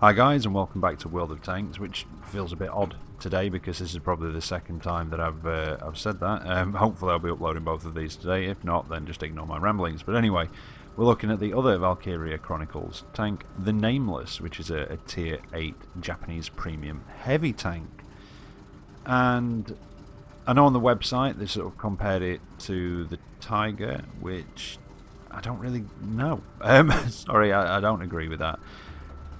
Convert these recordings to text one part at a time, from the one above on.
Hi guys, and welcome back to World of Tanks, which feels a bit odd today because this is probably the second time that I've said that. Hopefully I'll be uploading both of these today. If not, then just ignore my ramblings. But anyway, we're looking at the other Valkyria Chronicles tank, the Nameless, which is a tier 8 Japanese premium heavy tank. And I know on the website they sort of compared it to the Tiger, which I don't really know. Sorry, I don't agree with that.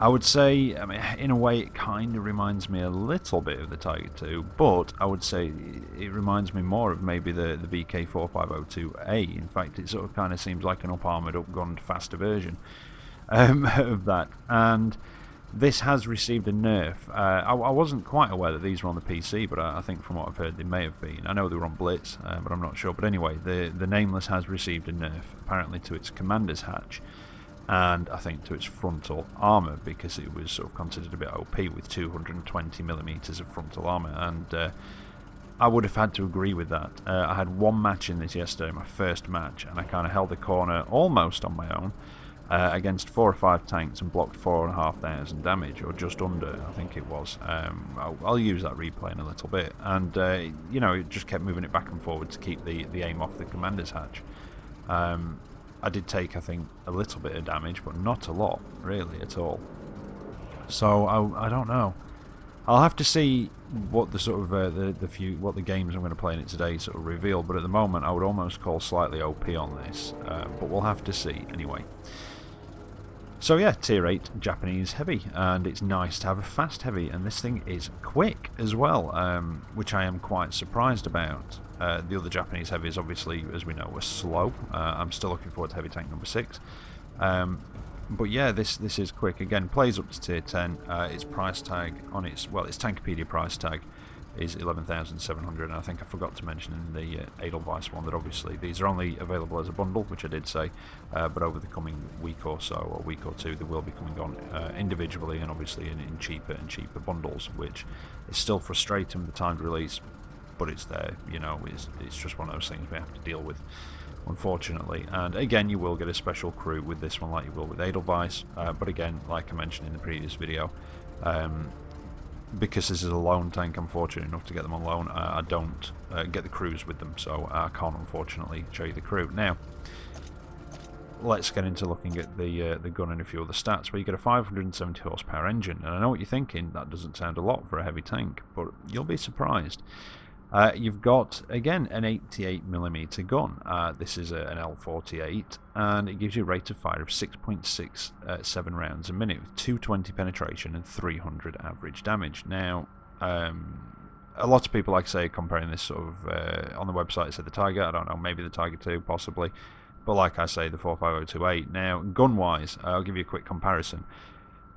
I would say, I mean, in a way, it kind of reminds me a little bit of the Tiger 2, but I would say it reminds me more of maybe the VK4502A. In fact, it sort of kind of seems like an up-armoured, up-gunned, faster version of that. And this has received a nerf. I wasn't quite aware that these were on the PC, but I think from what I've heard, they may have been. I know they were on Blitz, but I'm not sure. But anyway, the Nameless has received a nerf, apparently to its commander's hatch. And I think to its frontal armour, because it was sort of considered a bit OP with 220mm of frontal armour, and I would have had to agree with that. I had one match in this yesterday, my first match, and I kind of held the corner almost on my own against 4 or 5 tanks and blocked 4,500 damage, or just under, I think it was. I'll use that replay in a little bit, and you know, it just kept moving it back and forward to keep the aim off the commander's hatch. I did take, I think, a little bit of damage, but not a lot, really, at all. So I don't know. I'll have to see what the sort of what the games I'm going to play in it today sort of reveal. But at the moment, I would almost call slightly OP on this. But we'll have to see anyway. So yeah, tier 8 Japanese heavy, and it's nice to have a fast heavy, and this thing is quick as well, which I am quite surprised about. The other Japanese heavies, obviously, as we know, were slow. I'm still looking forward to heavy tank number 6. But yeah, this is quick. Again, plays up to tier 10. Its price tag on its Tankopedia price tag is 11,700, and I think I forgot to mention in the Edelweiss one that obviously these are only available as a bundle, which I did say, but over the coming week or so, or week or two, they will be coming on individually and obviously in cheaper and cheaper bundles, which is still frustrating with the timed release, but it's there, you know. It's just one of those things we have to deal with, unfortunately. And again, you will get a special crew with this one like you will with Edelweiss, but again, like I mentioned in the previous video, because this is a lone tank, I'm fortunate enough to get them on loan. I don't get the crews with them, so I can't unfortunately show you the crew. Now, let's get into looking at the gun and a few other stats, where you get a 570 horsepower engine. And I know what you're thinking, that doesn't sound a lot for a heavy tank, but you'll be surprised. You've got, again, an 88mm gun. This is an L48, and it gives you a rate of fire of 6.67 rounds a minute, with 220 penetration and 300 average damage. Now, a lot of people, like I say, comparing this sort of, on the website it said the Tiger, I don't know, maybe the Tiger 2, possibly, but like I say, the 45028. Now, gun-wise, I'll give you a quick comparison.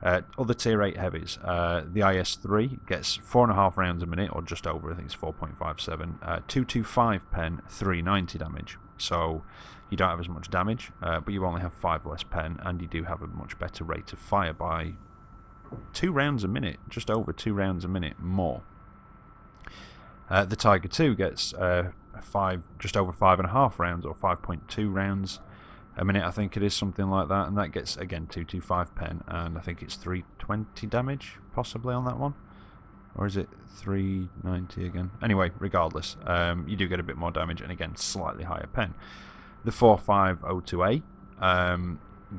Other tier 8 heavies, the IS-3 gets 4.5 rounds a minute, or just over, I think it's 4.57, 225 pen, 390 damage. So you don't have as much damage, but you only have 5 less pen, and you do have a much better rate of fire by 2 rounds a minute, just over 2 rounds a minute more. The Tiger 2 gets just over 5.5 rounds, or 5.2 rounds a minute, I think it is, something like that, and that gets, again, 225 pen, and I think it's 320 damage, possibly, on that one. Or is it 390 again? Anyway, regardless, you do get a bit more damage, and again, slightly higher pen. The 45028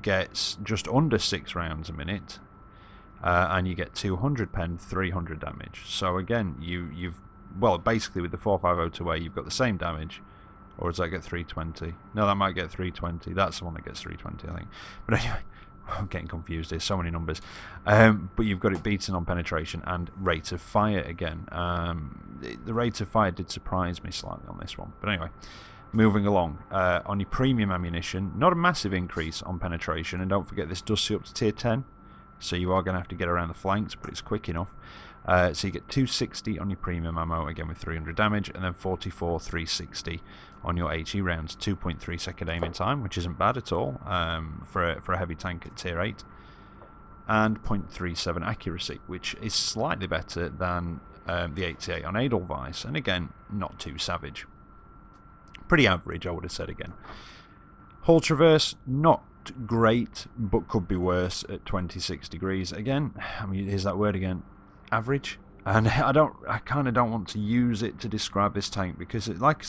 gets just under 6 rounds a minute, and you get 200 pen, 300 damage. So again, you've, well, basically with the 45028, you've got the same damage. Or does that get 320? No, that might get 320. That's the one that gets 320, I think. But anyway, I'm getting confused. There's so many numbers. But you've got it beaten on penetration and rate of fire again. The rate of fire did surprise me slightly on this one. But anyway, moving along. On your premium ammunition, not a massive increase on penetration. And don't forget, this does see up to tier 10. So you are going to have to get around the flanks, but it's quick enough. So you get 260 on your premium ammo, again with 300 damage, and then 44 360 on your HE rounds. 2.3 second aiming time, which isn't bad at all for a heavy tank at tier 8, and 0.37 accuracy, which is slightly better than the 88 on Edelweiss, and again, not too savage. Pretty average, I would have said again. Hull traverse, not not great, but could be worse at 26 degrees. Again, I mean, here's that word again, average. And I kind of don't want to use it to describe this tank because it, like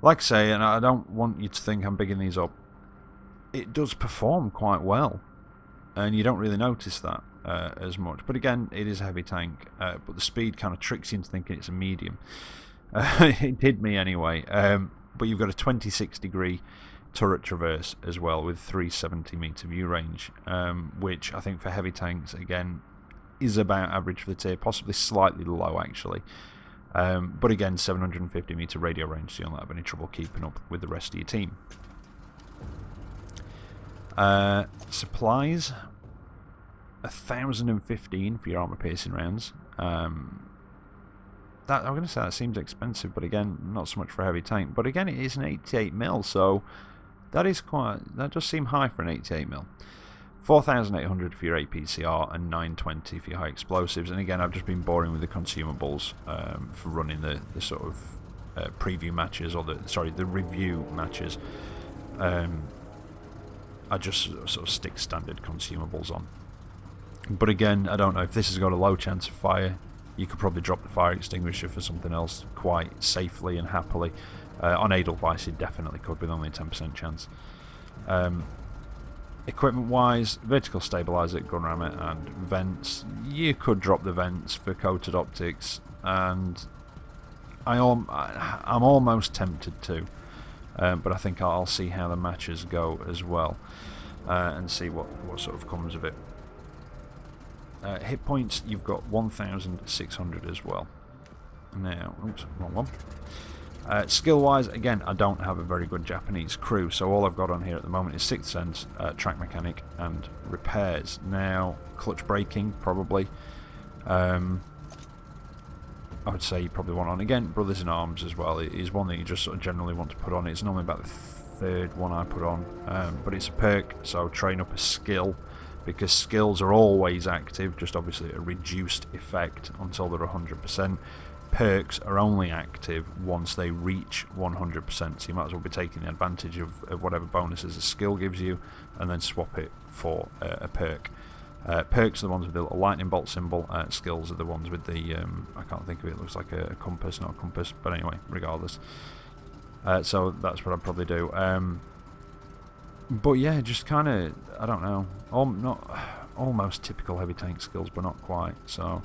I say, and I don't want you to think I'm bigging these up, it does perform quite well, and you don't really notice that as much. But again, it is a heavy tank, but the speed kind of tricks you into thinking it's a medium. It did me anyway. But you've got a 26 degree turret traverse as well with 370 meter view range, which I think for heavy tanks again is about average for the tier, possibly slightly low actually. But again, 750 meter radio range, so you don't have any trouble keeping up with the rest of your team. Supplies, 1,015 for your armour piercing rounds. That, I'm going to say that seems expensive, but again, not so much for a heavy tank. But again, it is an 88mm, so that does seem high for an 88mm. 4,800 for your APCR and 920 for your high explosives. And again, I've just been boring with the consumables for running the sort of preview matches, or the review matches. I just sort of stick standard consumables on. But again, I don't know if this has got a low chance of fire. You could probably drop the fire extinguisher for something else quite safely and happily. On Edelweiss, it definitely could with only a 10% chance. Equipment-wise, vertical stabilizer, gun rammer, and vents. You could drop the vents for coated optics, and I'm almost tempted to, but I think I'll see how the matches go as well, and see what sort of comes of it. Hit points, you've got 1,600 as well. Now, oops, wrong one. Skill-wise, again, I don't have a very good Japanese crew, so all I've got on here at the moment is Sixth Sense, Track Mechanic, and Repairs. Now, clutch braking, probably. I would say you probably want on. Again, Brothers in Arms as well. It is one that you just sort of generally want to put on. It's normally about the third one I put on, but it's a perk, so train up a skill, because skills are always active, just obviously a reduced effect until they're 100%. Perks are only active once they reach 100%, so you might as well be taking the advantage of whatever bonuses a skill gives you and then swap it for a perk. Perks are the ones with the little lightning bolt symbol, skills are the ones with the, I can't think of it, looks like a compass, not a compass, but anyway, regardless. So that's what I'd probably do. But yeah, just kind of, I don't know, almost typical heavy tank skills, but not quite, so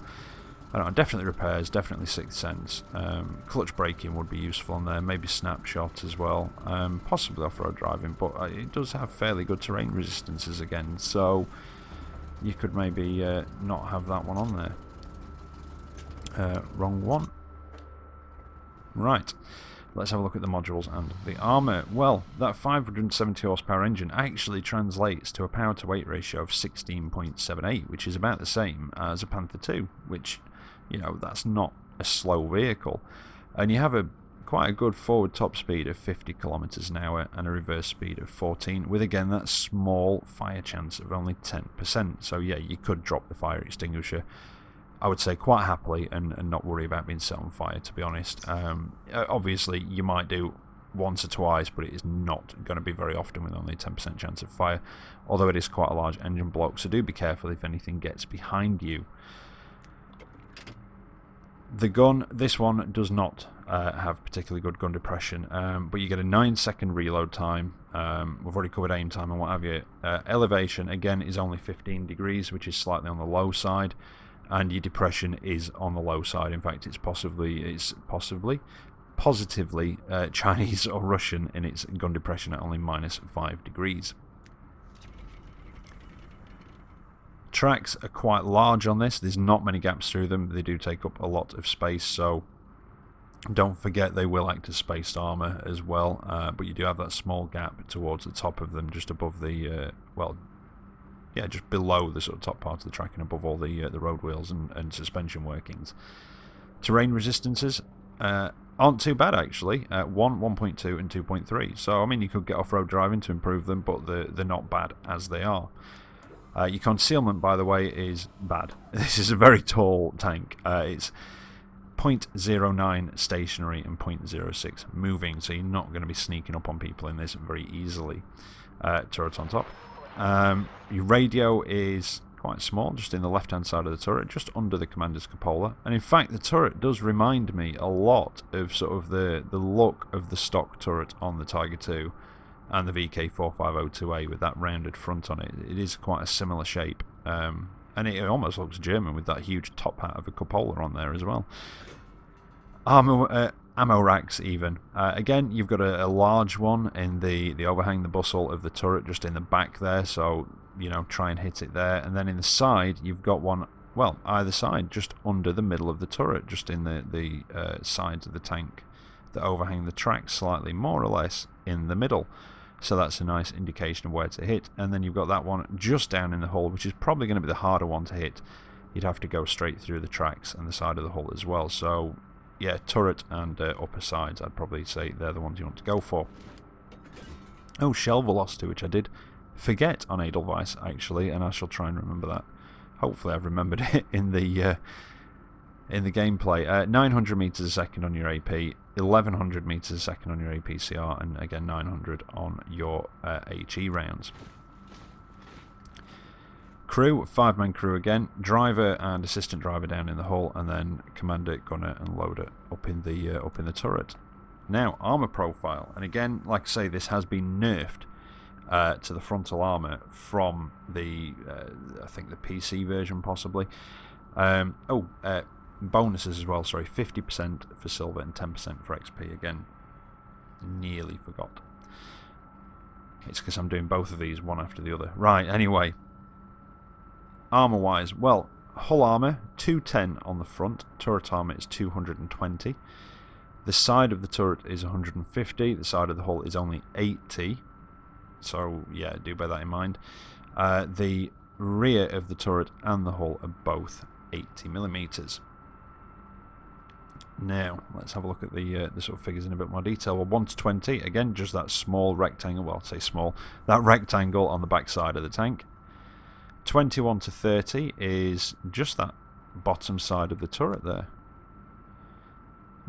I don't know, definitely Repairs, definitely Sixth Sense. Clutch braking would be useful on there, maybe Snapshot as well, possibly off-road driving, but it does have fairly good terrain resistances again, so you could maybe not have that one on there. Wrong one. Right, let's have a look at the modules and the armour. Well, that 570 horsepower engine actually translates to a power to weight ratio of 16.78, which is about the same as a Panther II, which, you know, that's not a slow vehicle. And you have quite a good forward top speed of 50 kilometers an hour and a reverse speed of 14, with again that small fire chance of only 10%. So yeah, you could drop the fire extinguisher, I would say, quite happily, and not worry about being set on fire, to be honest. Obviously, you might do once or twice, but it is not going to be very often with only a 10% chance of fire, although it is quite a large engine block, so do be careful if anything gets behind you. The gun, this one does not have particularly good gun depression, but you get a 9-second reload time. We've already covered aim time and what have you. Elevation, again, is only 15 degrees, which is slightly on the low side. And your depression is on the low side. In fact, it's positively Chinese or Russian in its gun depression at only -5 degrees. Tracks are quite large on this. There's not many gaps through them. They do take up a lot of space, so don't forget they will act as spaced armour as well. But you do have that small gap towards the top of them, just above the just below the sort of top part of the track and above all the road wheels and suspension workings. Terrain resistances aren't too bad actually, 1, 1.2 and 2.3. So I mean, you could get off-road driving to improve them, but they're not bad as they are. Your concealment, by the way, is bad. This is a very tall tank. It's 0.09 stationary and 0.06 moving, so you're not going to be sneaking up on people in this very easily. turret on top. Your radio is quite small, just in the left hand side of the turret, just under the commander's cupola. And in fact the turret does remind me a lot of sort of the look of the stock turret on the Tiger II and the VK450-2A with that rounded front on it. It is quite a similar shape, and it almost looks German with that huge top hat of a cupola on there as well. Ammo racks even. Again, you've got a large one in the overhang, the bustle of the turret, just in the back there, so, you know, try and hit it there. And then in the side, you've got one, well, either side, just under the middle of the turret, just in the sides of the tank that overhang the tracks slightly, more or less, in the middle. So that's a nice indication of where to hit. And then you've got that one just down in the hull, which is probably going to be the harder one to hit. You'd have to go straight through the tracks and the side of the hull as well. So yeah, turret and upper sides, I'd probably say they're the ones you want to go for. Oh, shell velocity, which I did forget on Edelweiss, actually, and I shall try and remember that. Hopefully I've remembered it in the gameplay. 900 meters a second on your AP, 1100 meters a second on your APCR, and again 900 on your HE rounds. Crew, 5-man crew again, driver and assistant driver down in the hull, and then commander, gunner and loader up in the turret. Now, armour profile, and again, like I say, this has been nerfed to the frontal armour from the, I think the PC version possibly. Bonuses as well, sorry, 50% for silver and 10% for XP, again, nearly forgot. It's because I'm doing both of these one after the other. Right, anyway. Armour wise, well, hull armour 210 on the front, turret armour is 220. The side of the turret is 150, the side of the hull is only 80. So yeah, do bear that in mind. The rear of the turret and the hull are both 80mm. Now, let's have a look at the sort of figures in a bit more detail. Well, 1 to 20, again, just that small rectangle, well, I'll say small, that rectangle on the back side of the tank. 21 to 30 is just that bottom side of the turret there.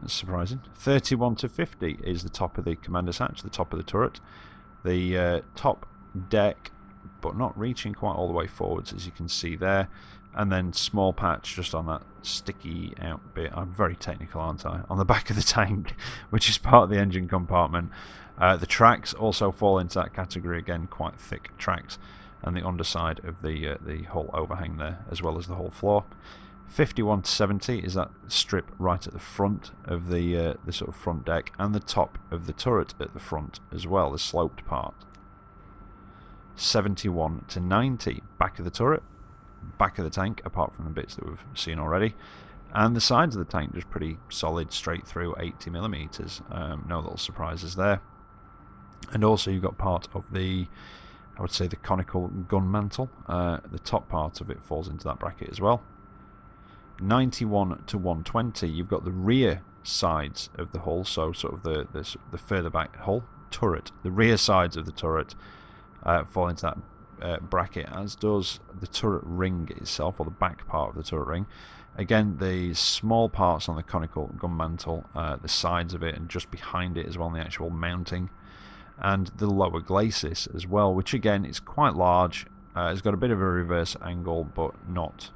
That's surprising. 31 to 50 is the top of the commander's hatch, the top of the turret. The top deck, but not reaching quite all the way forwards, as you can see there. And then small patch just on that sticky out bit. I'm very technical, aren't I? On the back of the tank, which is part of the engine compartment. The tracks also fall into that category again, quite thick tracks. And the underside of the hull overhang there, as well as the hull floor. 51 to 70 is that strip right at the front of the sort of front deck, and the top of the turret at the front as well, the sloped part. 71 to 90, back of the turret, back of the tank, apart from the bits that we've seen already, and the sides of the tank just pretty solid, straight through, 80mm. No little surprises there. And also you've got part of the, I would say, the conical gun mantle. The top part of it falls into that bracket as well. 91 to 120, you've got the rear sides of the hull, so sort of the further back hull turret. The rear sides of the turret fall into that bracket, as does the turret ring itself, or the back part of the turret ring. Again, the small parts on the conical gun mantle, the sides of it, and just behind it as well, in the actual mounting. And the lower glacis as well, which again is quite large. It's got a bit of a reverse angle, but not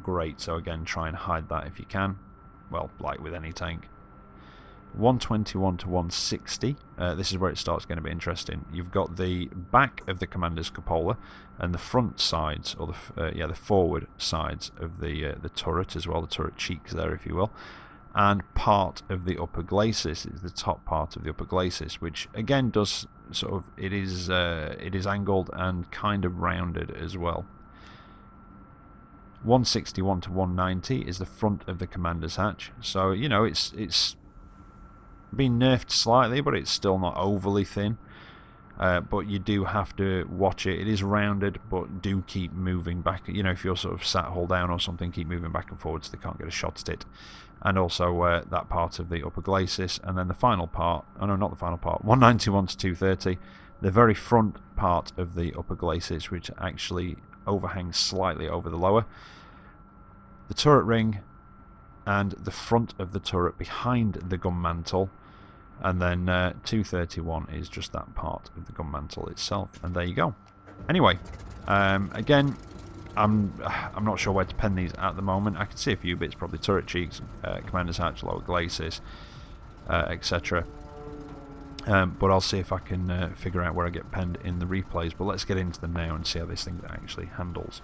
great. So again, try and hide that if you can. Well, like with any tank. 121 to 160. This is where it starts going to be interesting. You've got the back of the commander's cupola and the front sides, or the forward sides of the turret as well, the turret cheeks there, if you will. And part of the upper glacis is the top part of the upper glacis, which again does sort of, it is angled and kind of rounded as well. 161 to 190 is the front of the commander's hatch. So, you know, it's been nerfed slightly, but it's still not overly thin. But you do have to watch it. It is rounded, but do keep moving back. You know, if you're sort of sat hull down or something, keep moving back and forward so they can't get a shot at it. And also that part of the upper glacis. And then the final part, oh no, not the final part, 191 to 230, the very front part of the upper glacis, which actually overhangs slightly over the lower. The turret ring and the front of the turret behind the gun mantle. And then 231 is just that part of the gun mantle itself, and there you go. Anyway, again, I'm not sure where to pen these at the moment. I can see a few bits, probably turret cheeks, commander's hatch, lower glacis, etc. But I'll see if I can figure out where I get penned in the replays. But let's get into them now and see how this thing actually handles.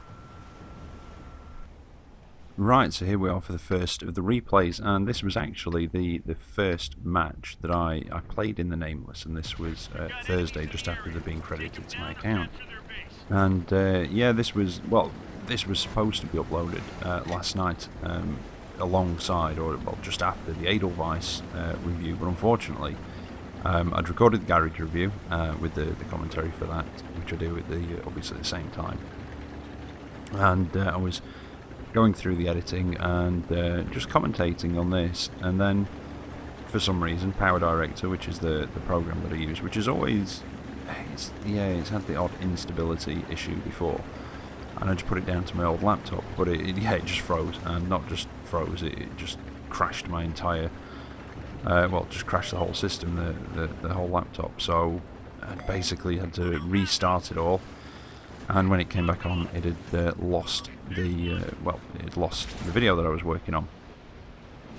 Right, so here we are for the first of the replays, and this was actually the first match that I played in the Nameless, and this was Thursday, just after they'd been credited to my account. And yeah, this was supposed to be uploaded last night, alongside, or well, just after the Edelweiss review, but unfortunately I'd recorded the garage review with the commentary for that, which I do at obviously at the same time, and I was going through the editing and just commentating on this, and then for some reason Power Director, which is the program that I use, which is always it's had the odd instability issue before, and I just put it down to my old laptop, but it just froze, and not just froze, it just crashed my entire just crashed the whole system, the whole laptop. So I basically had to restart it all, and when it came back on, it had lost it lost the video that I was working on,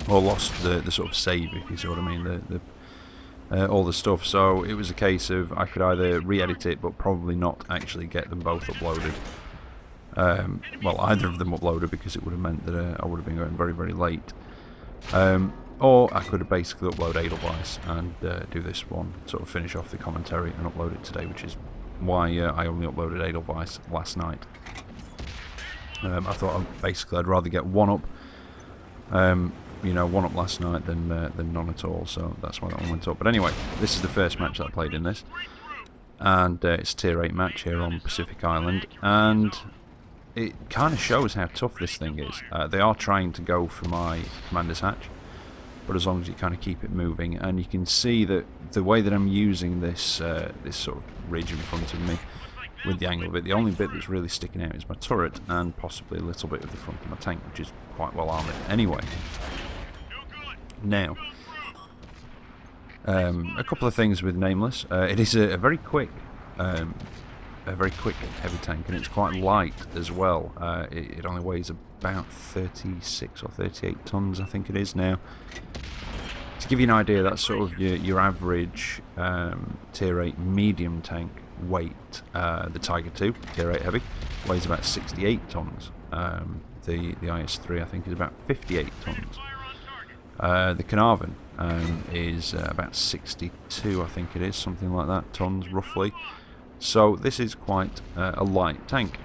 or lost the sort of save, if you see what I mean, all the stuff. So it was a case of I could either re-edit it, but probably not actually get them both uploaded. Well, either of them uploaded, because it would have meant that I would have been going very, very late. Or I could have basically upload Edelweiss and do this one, sort of finish off the commentary and upload it today, which is why I only uploaded Edelweiss last night. I thought I'd rather get one up, one up last night than none at all, so that's why that one went up. But anyway, this is the first match that I played in this, and it's a tier 8 match here on Pacific Island, and it kind of shows how tough this thing is. They are trying to go for my commander's hatch, but as long as you kind of keep it moving, and you can see that the way that I'm using this this sort of ridge in front of me with the angle of it, the only bit that's really sticking out is my turret, and possibly a little bit of the front of my tank, which is quite well armoured anyway. Now, a couple of things with Nameless. It is a very quick heavy tank, and it's quite light as well. It only weighs about 36 or 38 tons, I think it is now. To give you an idea, that's sort of your average tier 8 medium tank weight. The Tiger 2, tier 8 heavy, weighs about 68 tons. The IS-3, I think, is about 58 tons. The Carnarvon is about 62, I think it is, something like that, tons roughly. So this is quite a light tank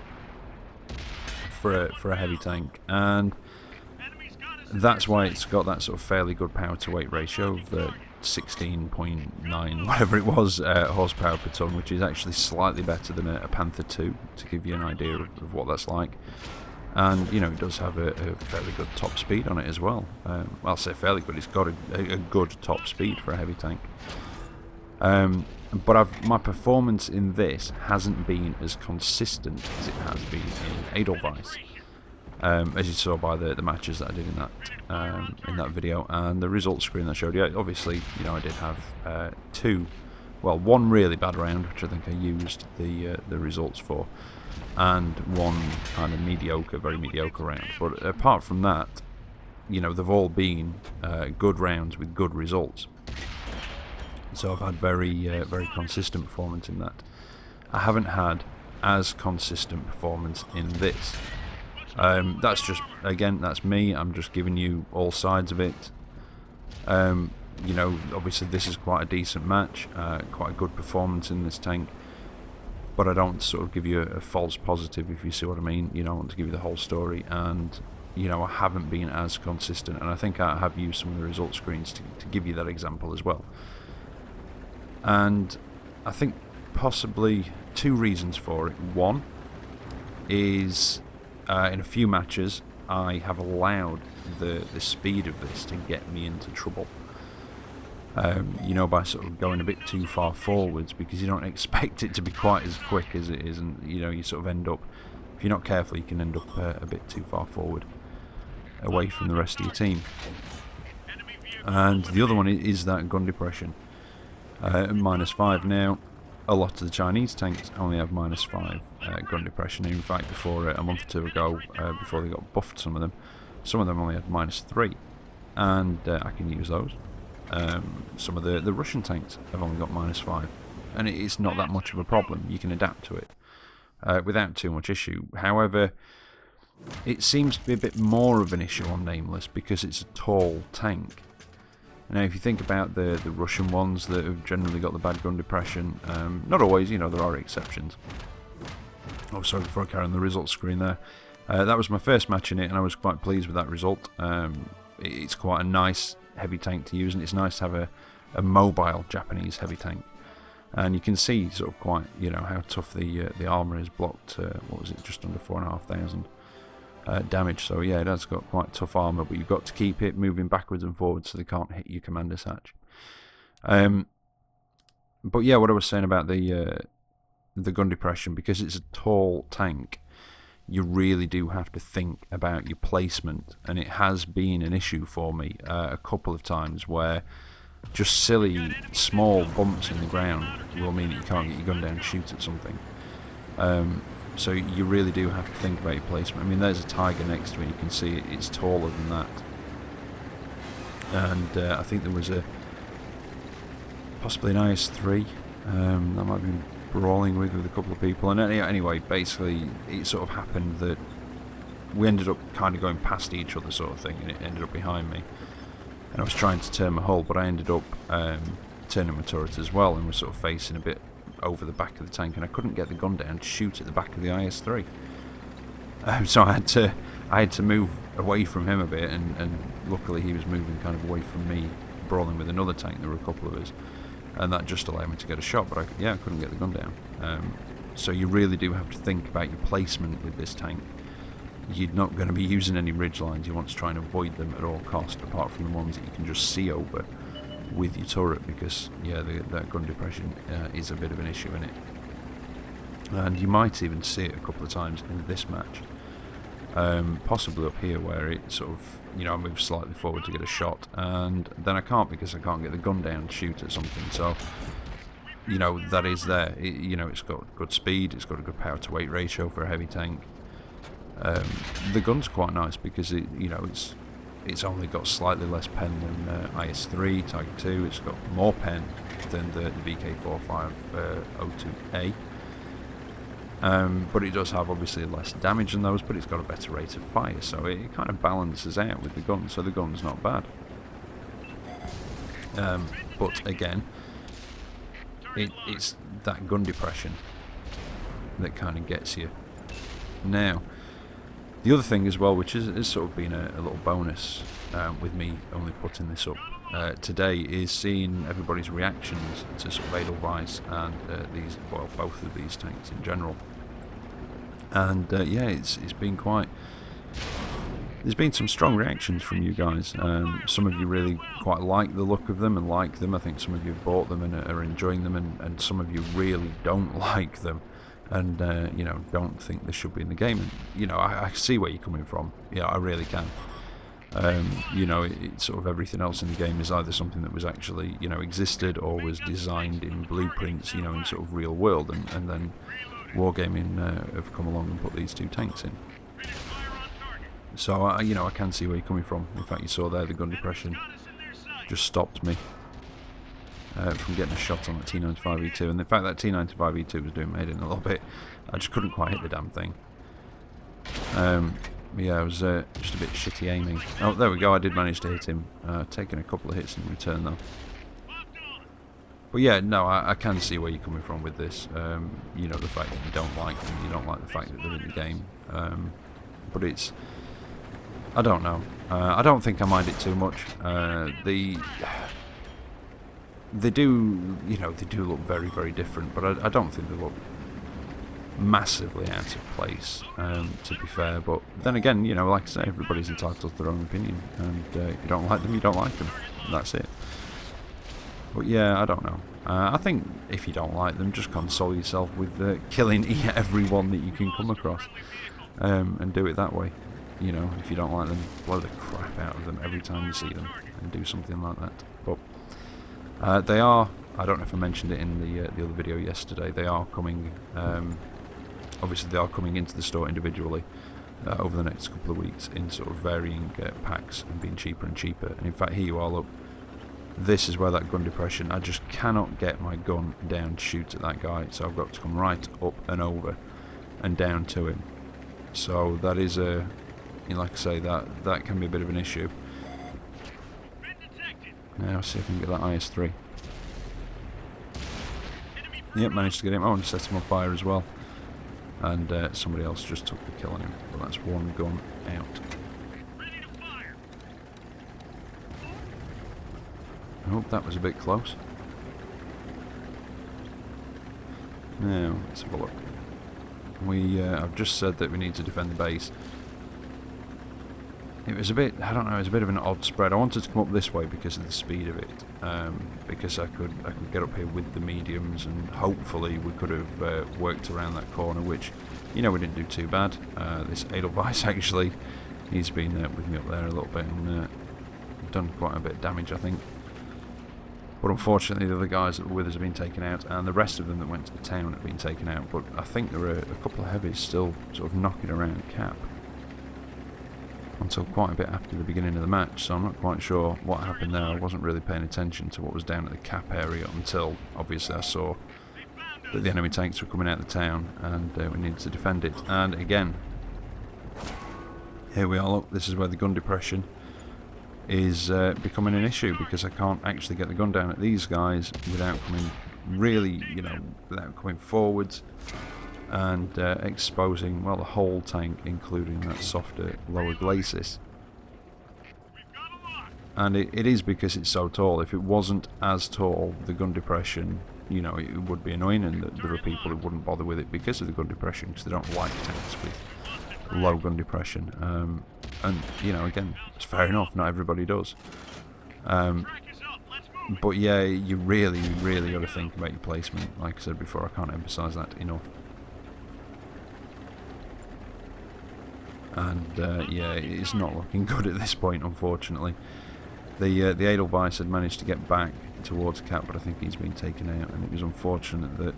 for a heavy tank, and that's why it's got that sort of fairly good power to weight ratio of 16.9, whatever it was, horsepower per ton, which is actually slightly better than a Panther 2, to give you an idea of what that's like. And it does have a fairly good top speed on it as well. I'll say fairly good, it's got a good top speed for a heavy tank. But my performance in this hasn't been as consistent as it has been in Edelweiss, as you saw by the matches that I did in that video, and the results screen that I showed you. Obviously, I did have one really bad round, which I think I used the results for, and one kind of very mediocre round. But apart from that, they've all been good rounds with good results. So I've had very consistent performance in that. I haven't had as consistent performance in this. That's just, again, that's me. I'm just giving you all sides of it. Obviously this is quite a decent match, quite a good performance in this tank. But I don't sort of give you a false positive, if you see what I mean. I want to give you the whole story, and I haven't been as consistent, and I think I have used some of the result screens to give you that example as well. And I think possibly two reasons for it. One is in a few matches I have allowed the speed of this to get me into trouble. By sort of going a bit too far forwards, because you don't expect it to be quite as quick as it is, and you sort of end up, if you're not careful, you can end up a bit too far forward, away from the rest of your team. And the other one is that gun depression. -5 now. A lot of the Chinese tanks only have -5 gun depression. In fact, before a month or two ago, before they got buffed, some of them only had -3, and I can use those. Some of the Russian tanks have only got -5, and it's not that much of a problem. You can adapt to it without too much issue. However, it seems to be a bit more of an issue on Nameless because it's a tall tank. Now, if you think about the Russian ones that have generally got the bad gun depression, not always, you know, there are exceptions. Oh, sorry, before I carry on the results screen there. That was my first match in it, and I was quite pleased with that result. It's quite a nice heavy tank to use, and it's nice to have a mobile Japanese heavy tank. And you can see sort of quite, you know, how tough the armour is. Blocked, what was it, just under 4,500 damage. So yeah, it has got quite tough armour, but you've got to keep it moving backwards and forwards so they can't hit your commander's hatch. But yeah, what I was saying about the gun depression, because it's a tall tank, you really do have to think about your placement, and it has been an issue for me a couple of times where just silly small bumps in the ground will mean that you can't get your gun down and shoot at something. So you really do have to think about your placement. I mean, there's a tiger next to it, you can see it's taller than that. And I think there was possibly an IS-3 that might be brawling with a couple of people. And anyway, basically it sort of happened that we ended up kind of going past each other sort of thing, and it ended up behind me. And I was trying to turn my hull, but I ended up turning my turret as well, and was sort of facing a bit over the back of the tank, and I couldn't get the gun down to shoot at the back of the IS-3. So I had to move away from him a bit, and luckily he was moving kind of away from me, brawling with another tank. There were a couple of us, and that just allowed me to get a shot, but I couldn't get the gun down. So you really do have to think about your placement with this tank. You're not going to be using any ridge lines. You want to try and avoid them at all cost, apart from the ones that you can just see over with your turret, because yeah, that gun depression is a bit of an issue in it. And you might even see it a couple of times in this match, possibly up here, where it sort of, you know, I move slightly forward to get a shot, and then I can't, because I can't get the gun down to shoot at something. So you know, that is there. You know, it's got good speed, it's got a good power to weight ratio for a heavy tank. The gun's quite nice because you know, it's only got slightly less pen than IS-3, Tiger 2. It's got more pen than the VK4502A. But it does have obviously less damage than those, but it's got a better rate of fire, so it kind of balances out with the gun, so the gun's not bad. But again, it's that gun depression that kind of gets you. Now, the other thing as well, which has sort of been a little bonus with me only putting this up today, is seeing everybody's reactions to sort of Edelweiss and these, well, both of these tanks in general. And yeah, it's been quite. There's been some strong reactions from you guys. Some of you really quite like the look of them and like them. I think some of you have bought them and are enjoying them, and some of you really don't like them. And you know, don't think they should be in the game. And you know, I see where you're coming from. Yeah, I really can. You know, it's sort of everything else in the game is either something that was actually, you know, existed, or was designed in blueprints, you know, in sort of real world, and then Wargaming have come along and put these two tanks in. So you know, I can see where you're coming from. In fact, you saw there the gun depression just stopped me from getting a shot on the T95E2, and the fact that T95E2 was doing maiden a little bit, I just couldn't quite hit the damn thing. Yeah, I was just a bit shitty aiming. Oh, there we go, I did manage to hit him, taking a couple of hits in return though. But yeah, no, I can see where you're coming from with this. You know, the fact that you don't like them, you don't like the fact that they're in the game. But it's, I don't know. I don't think I mind it too much. They do, you know, they do look very, very different, but I don't think they look massively out of place, to be fair. But then again, you know, like I say, everybody's entitled to their own opinion, and if you don't like them, you don't like them. That's it. But yeah, I don't know. I think if you don't like them, just console yourself with killing everyone that you can come across, and do it that way. You know, if you don't like them, blow the crap out of them every time you see them, and do something like that. But they are I don't know if I mentioned it in the other video yesterday. They are coming. Obviously, they are coming into the store individually over the next couple of weeks in sort of varying packs and being cheaper and cheaper. And in fact, here you are. Look, this is where that gun depression. I just cannot get my gun down to shoot at that guy, so I've got to come right up and over and down to him. So that is a, like I say, that can be a bit of an issue. Now see if I can get that IS-3. Yep, managed to get him. Oh, and set him on fire as well. And somebody else just took the kill on him. But that's one gun out. Oh, that was a bit close. Now, let's have a look. I've just said that we need to defend the base. It was a bit, I don't know, it was a bit of an odd spread. I wanted to come up this way because of the speed of it. Because I could get up here with the mediums, and hopefully we could have worked around that corner, which, you know, we didn't do too bad. This Edelweiss actually, he's been with me up there a little bit and done quite a bit of damage, I think. But unfortunately the other guys that were with us have been taken out, and the rest of them that went to the town have been taken out. But I think there are a couple of heavies still sort of knocking around Cap until quite a bit after the beginning of the match, so I'm not quite sure what happened there. I wasn't really paying attention to what was down at the Cap area until obviously I saw that the enemy tanks were coming out of the town, and we needed to defend it. And again, here we are. Look, this is where the gun depression is becoming an issue, because I can't actually get the gun down at these guys without coming really, you know, without coming forwards and exposing, well, the whole tank, including that softer lower glacis. And it is because it's so tall. If it wasn't as tall, the gun depression, you know, it would be annoying, and there are people who wouldn't bother with it because of the gun depression, because they don't like tanks with low gun depression. And, you know, again, it's fair enough, not everybody does. But yeah, you really got to think about your placement. Like I said before, I can't emphasise that enough. And yeah, it's not looking good at this point, unfortunately. The Edelweiss had managed to get back towards Cap, but I think he's been taken out, and it was unfortunate that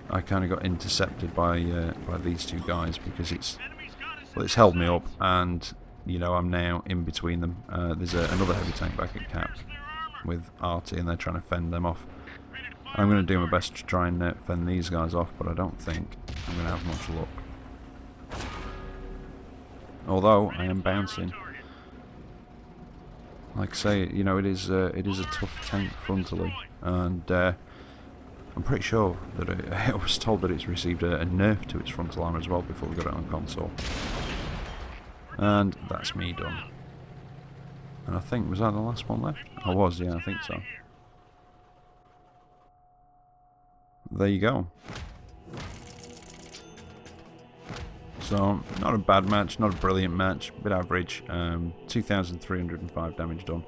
I kind of got intercepted by these two guys, because it's held me up, and you know, I'm now in between them. There's another heavy tank back at Cap with RT, and they're trying to fend them off. I'm going to do my best to try and fend these guys off, but I don't think I'm going to have much luck. Although I am bouncing. Like I say, you know, it is a tough tank frontally, and I'm pretty sure that I was told that it's received a nerf to its frontal armour as well before we got it on console. And that's me done. And I think, was that the last one left? I was, yeah, I think so. There you go. So, not a bad match, not a brilliant match, a bit average. 2,305 damage done.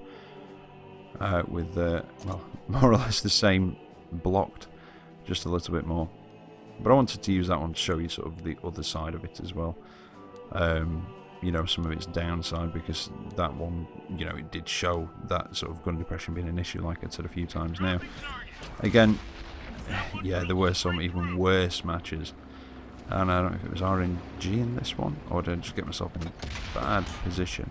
With, well, more or less the same blocked, just a little bit more. But I wanted to use that one to show you sort of the other side of it as well. You know, some of its downside, because that one, you know, it did show that sort of gun depression being an issue, like I said a few times now. Again, yeah, there were some even worse matches. And I don't know if it was RNG in this one, or did I just get myself in a bad position.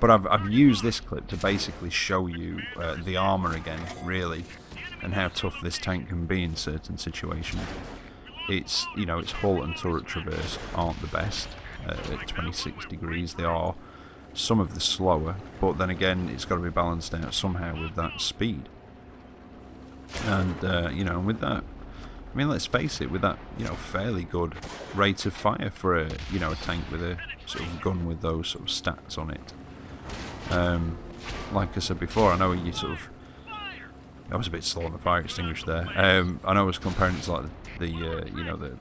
But I've used this clip to basically show you the armour again, really, and how tough this tank can be in certain situations. It's, you know, its hull and turret traverse aren't the best at 26 degrees. They are some of the slower, but then again, it's got to be balanced out somehow with that speed. And you know, with that, I mean, let's face it, with that, you know, fairly good rate of fire for a, you know, a tank with a sort of gun with those sort of stats on it. Like I said before, I know you sort of, I was a bit slow on the fire extinguisher there. I know I was comparing it to like the you know, the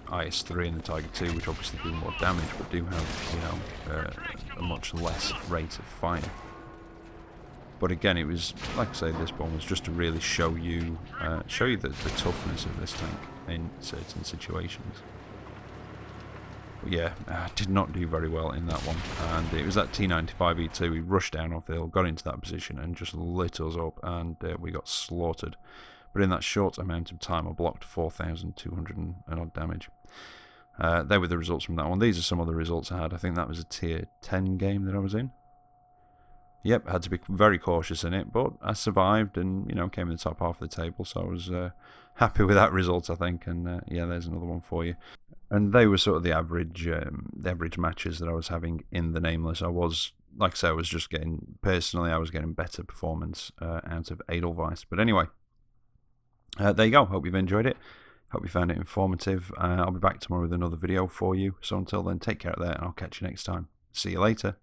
IS-3 and the Tiger II, which obviously do more damage, but do have, you know, a much less rate of fire. But again, it was, like I say, this one was just to really show you the toughness of this tank in certain situations. yeah, I did not do very well in that one. And it was that T95E2. We rushed down off the hill, got into that position, and just lit us up, and we got slaughtered. But in that short amount of time, I blocked 4,200 and odd damage. There were the results from that one. These are some of the results I had. I think that was a tier 10 game that I was in. Yep, had to be very cautious in it, but I survived and, you know, came in the top half of the table, so I was happy with that result, I think. And yeah, there's another one for you. And they were sort of the average matches that I was having in the Nameless. I was, like I say, I was just getting, personally, I was getting better performance out of Edelweiss. But anyway, there you go. Hope you've enjoyed it. Hope you found it informative. I'll be back tomorrow with another video for you. So until then, take care out there, and I'll catch you next time. See you later.